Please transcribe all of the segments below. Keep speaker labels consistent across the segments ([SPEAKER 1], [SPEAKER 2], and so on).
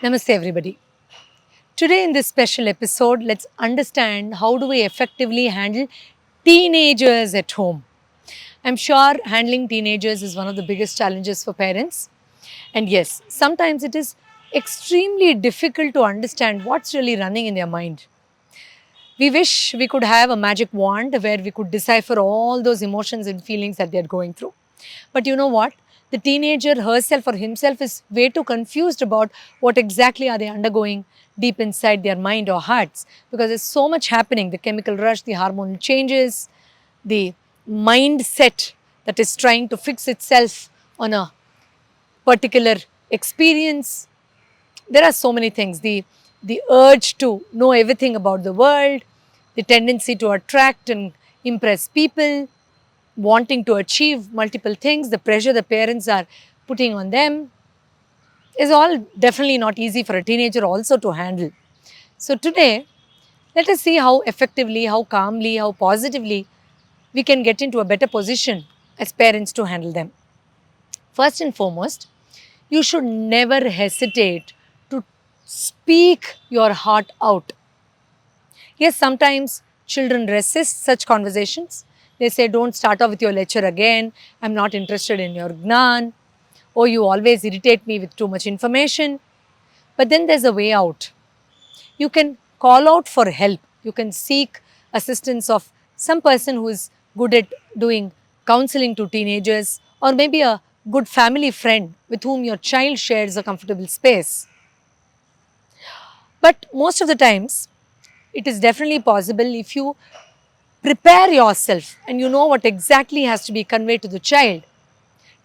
[SPEAKER 1] Namaste everybody. Today in this special episode, let's understand how do we effectively handle teenagers at home. I'm sure handling teenagers is one of the biggest challenges for parents. And yes, sometimes it is extremely difficult to understand what's really running in their mind. We wish we could have a magic wand where we could decipher all those emotions and feelings that they're going through. But you know what? The teenager herself or himself is way too confused about what exactly are they undergoing deep inside their mind or hearts because there's so much happening, the chemical rush, the hormonal changes, the mindset that is trying to fix itself on a particular experience. There are so many things, the urge to know everything about the world, the tendency to attract and impress people, wanting to achieve multiple things, the pressure the parents are putting on them is all definitely not easy for a teenager also to handle. So today, let us see how effectively, how calmly, how positively we can get into a better position as parents to handle them. First and foremost, you should never hesitate to speak your heart out. Yes, sometimes children resist such conversations. They say, don't start off with your lecture again. I'm not interested in your gnan. Or you always irritate me with too much information. But then there's a way out. You can call out for help. You can seek assistance of some person who is good at doing counseling to teenagers, or maybe a good family friend with whom your child shares a comfortable space. But most of the times, it is definitely possible if you prepare yourself and you know what exactly has to be conveyed to the child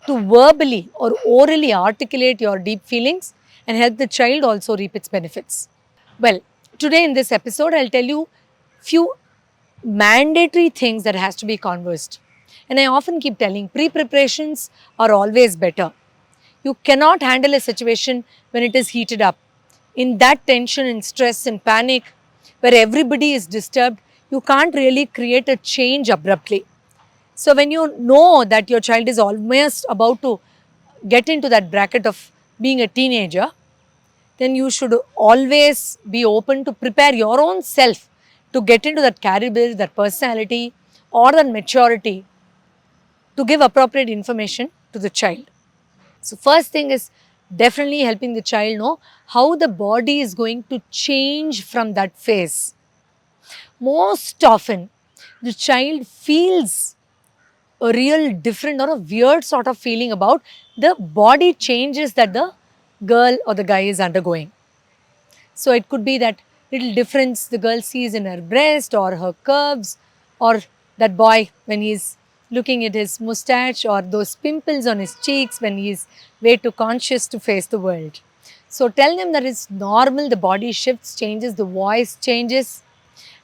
[SPEAKER 1] to verbally or orally articulate your deep feelings and help the child also reap its benefits. Well, today in this episode, I'll tell you few mandatory things that has to be conversed. And I often keep telling pre-preparations are always better. You cannot handle a situation when it is heated up. In that tension and stress and panic, where everybody is disturbed, you can't really create a change abruptly. So, when you know that your child is almost about to get into that bracket of being a teenager, then you should always be open to prepare your own self to get into that caliber, that personality, or that maturity to give appropriate information to the child. So, first thing is definitely helping the child know how the body is going to change from that phase. Most often, the child feels a real different or a weird sort of feeling about the body changes that the girl or the guy is undergoing. So it could be that little difference the girl sees in her breast or her curves, or that boy when he's looking at his mustache, or those pimples on his cheeks when he's way too conscious to face the world. So tell them that it's normal, the body shifts, changes, the voice changes,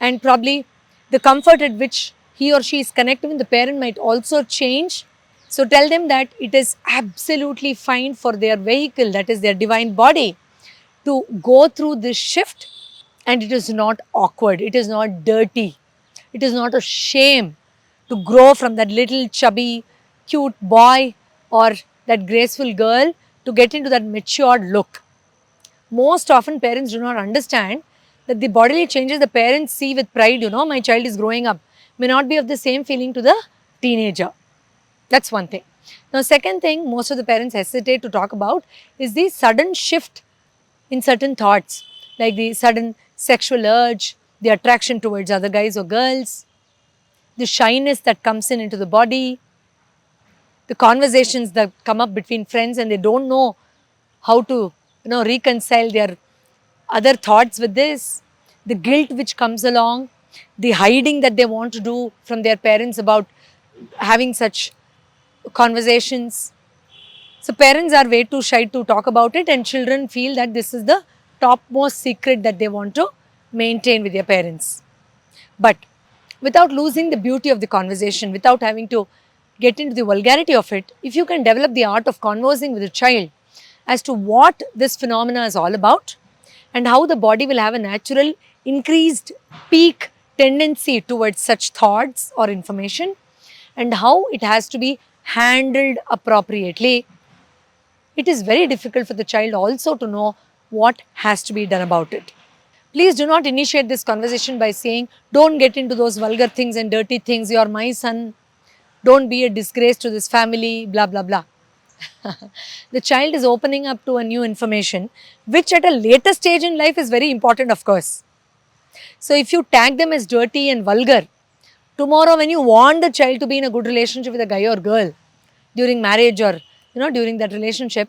[SPEAKER 1] and probably the comfort at which he or she is connected with the parent might also change. So tell them that it is absolutely fine for their vehicle, that is their divine body, to go through this shift, and it is not awkward, it is not dirty, it is not a shame to grow from that little chubby, cute boy or that graceful girl to get into that matured look. Most often, parents do not understand that the bodily changes the parents see with pride, my child is growing up, may not be of the same feeling to the teenager. That's one thing. Now, second thing, most of the parents hesitate to talk about is the sudden shift in certain thoughts, like the sudden sexual urge, the attraction towards other guys or girls, the shyness that comes in into the body, the conversations that come up between friends and they don't know how to reconcile their other thoughts with this, the guilt which comes along, the hiding that they want to do from their parents about having such conversations. So parents are way too shy to talk about it, and children feel that this is the topmost secret that they want to maintain with their parents. But without losing the beauty of the conversation, without having to get into the vulgarity of it, if you can develop the art of conversing with a child as to what this phenomena is all about and how the body will have a natural increased peak tendency towards such thoughts or information, and how it has to be handled appropriately, it is very difficult for the child also to know what has to be done about it. Please do not initiate this conversation by saying, don't get into those vulgar things and dirty things, you are my son, don't be a disgrace to this family, blah, blah, blah. The child is opening up to a new information, which at a later stage in life is very important, of course. So if you tag them as dirty and vulgar, tomorrow when you want the child to be in a good relationship with a guy or girl during marriage or during that relationship,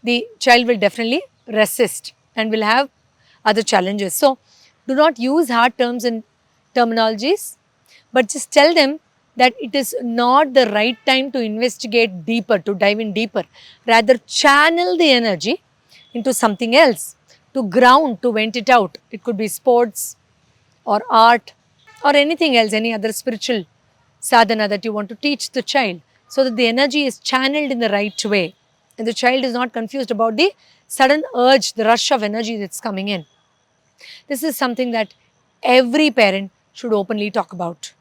[SPEAKER 1] the child will definitely resist and will have other challenges. So do not use hard terms and terminologies, but just tell them that it is not the right time to investigate deeper, to dive in deeper. Rather, channel the energy into something else, to ground, to vent it out. It could be sports or art or anything else, any other spiritual sadhana that you want to teach the child, so that the energy is channeled in the right way and the child is not confused about the sudden urge, the rush of energy that's coming in. This is something that every parent should openly talk about.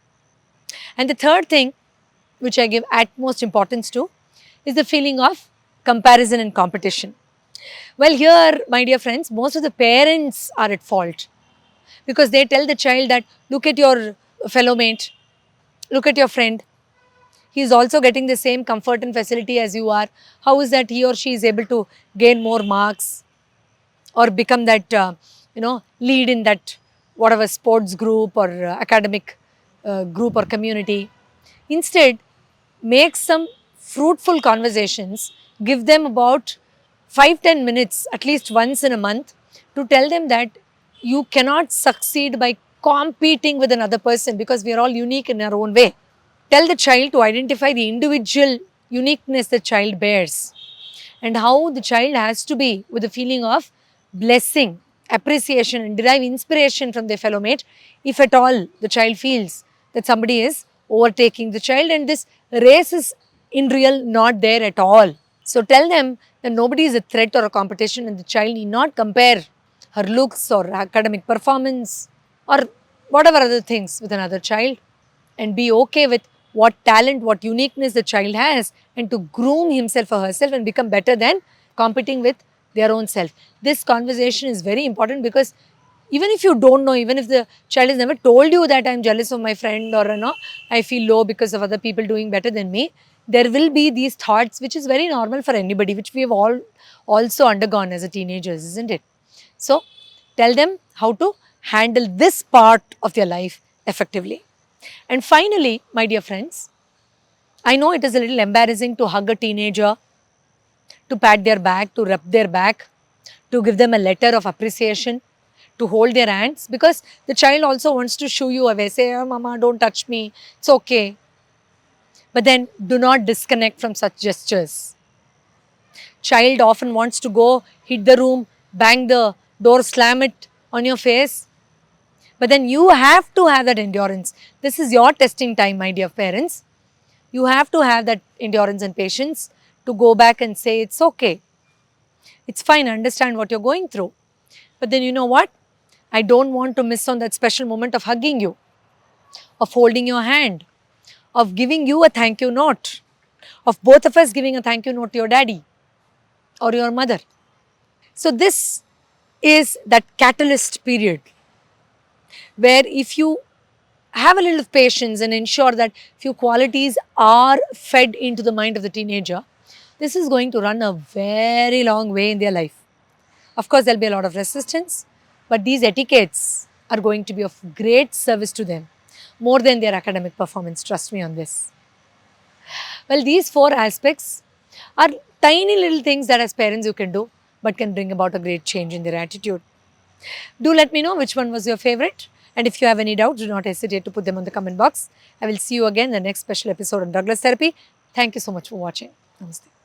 [SPEAKER 1] And the third thing, which I give utmost importance to, is the feeling of comparison and competition. Well, here, my dear friends, most of the parents are at fault because they tell the child that look at your fellow mate, look at your friend. He is also getting the same comfort and facility as you are. How is that he or she is able to gain more marks or become that lead in that whatever sports group or academic group or community? Instead, make some fruitful conversations, give them about 5-10 minutes at least once in a month to tell them that you cannot succeed by competing with another person because we are all unique in our own way. Tell the child to identify the individual uniqueness the child bears and how the child has to be with a feeling of blessing, appreciation, and derive inspiration from their fellow mate if at all the child feels that somebody is overtaking the child and this race is in real not there at all. So tell them that nobody is a threat or a competition and the child need not compare her looks or academic performance or whatever other things with another child, and be okay with what talent, what uniqueness the child has, and to groom himself or herself and become better than competing with their own self. This conversation is very important because even if you don't know, even if the child has never told you that I'm jealous of my friend or I feel low because of other people doing better than me, there will be these thoughts which is very normal for anybody, which we have all also undergone as a teenagers, isn't it? So tell them how to handle this part of their life effectively. And finally, my dear friends, I know it is a little embarrassing to hug a teenager, to pat their back, to rub their back, to give them a letter of appreciation, to hold their hands, because the child also wants to shoo you away, say, oh, Mama, don't touch me, it's okay. But then do not disconnect from such gestures. Child often wants to go, hit the room, bang the door, slam it on your face. But then you have to have that endurance. This is your testing time, my dear parents. You have to have that endurance and patience to go back and say, it's okay. It's fine, I understand what you're going through. But then you know what? I don't want to miss on that special moment of hugging you, of holding your hand, of giving you a thank you note, of both of us giving a thank you note to your daddy or your mother. So this is that catalyst period where if you have a little patience and ensure that few qualities are fed into the mind of the teenager, this is going to run a very long way in their life. Of course, there will be a lot of resistance, but these etiquettes are going to be of great service to them, more than their academic performance, trust me on this. Well, these 4 aspects are tiny little things that as parents you can do, but can bring about a great change in their attitude. Do let me know which one was your favorite. And if you have any doubts, do not hesitate to put them on the comment box. I will see you again in the next special episode on Douglas Therapy. Thank you so much for watching. Namaste.